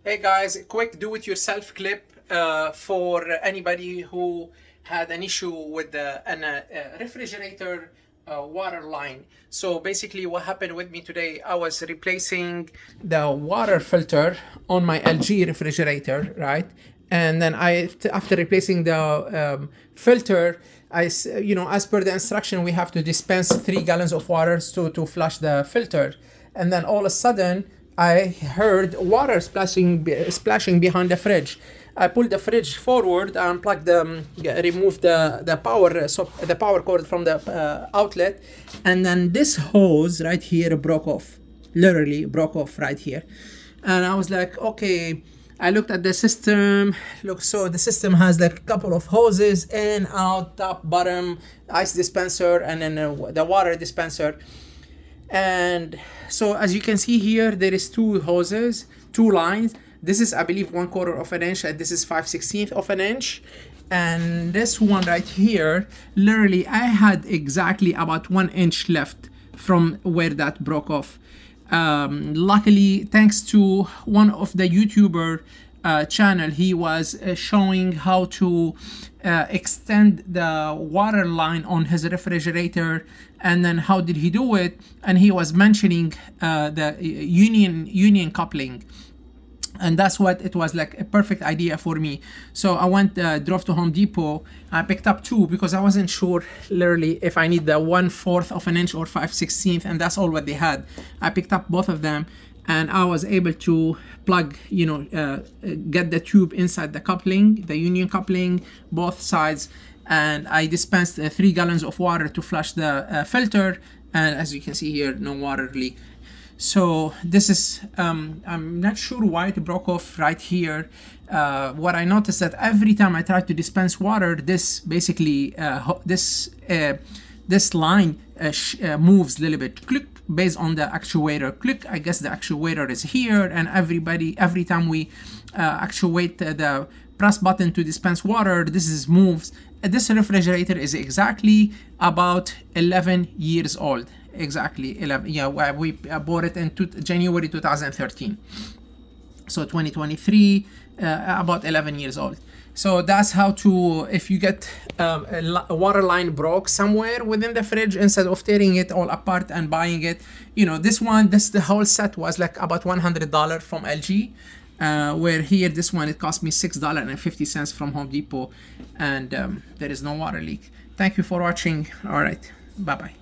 Hey guys, a quick do-it-yourself clip for anybody who had an issue with a refrigerator water line. So basically what happened with me today, I was replacing the water filter on my LG refrigerator, right? And then after replacing the filter, as per the instruction, we have to dispense 3 gallons of water to flush the filter. And then all of a sudden, I heard water splashing behind the fridge. I pulled the fridge forward, unplugged removed the power cord from the outlet, and then this hose right here broke off. Literally broke off right here. And I was like, okay. I looked at the system. Look, so the system has like a couple of hoses, in, out, top, bottom, ice dispenser, and then the water dispenser. And so as you can see here, there is 2 hoses, 2 lines. This is, I believe, 1/4 of an inch, and this is 5/16 of an inch. And this one right here, literally, I had exactly about 1 inch left from where that broke off. Luckily, thanks to one of the YouTuber channel, he was showing how to extend the water line on his refrigerator, and then how did he do it, and he was mentioning the union coupling, and that's what it was like a perfect idea for me. So I drove to Home Depot. I picked up 2 because I wasn't sure literally if I need the 1/4 of an inch or 5/16, and that's all what they had. I picked up both of them, and I was able to plug, get the tube inside the coupling, the union coupling, both sides, and I dispensed 3 gallons of water to flush the filter, and as you can see here, no water leak. So this is, I'm not sure why it broke off right here. What I noticed that every time I try to dispense water, this basically, this line moves a little bit, click, based on the actuator. Click, I guess the actuator is here, and every time we actuate the press button to dispense water, this moves. This refrigerator is exactly about 11 years old. Exactly 11. Yeah, we bought it in January 2013. So 2023, about 11 years old. So that's how to, if you get a water line broke somewhere within the fridge, instead of tearing it all apart and buying it, the whole set was like about $100 from LG. Where here, this one, it cost me $6.50 from Home Depot, and there is no water leak. Thank you for watching. All right, bye-bye.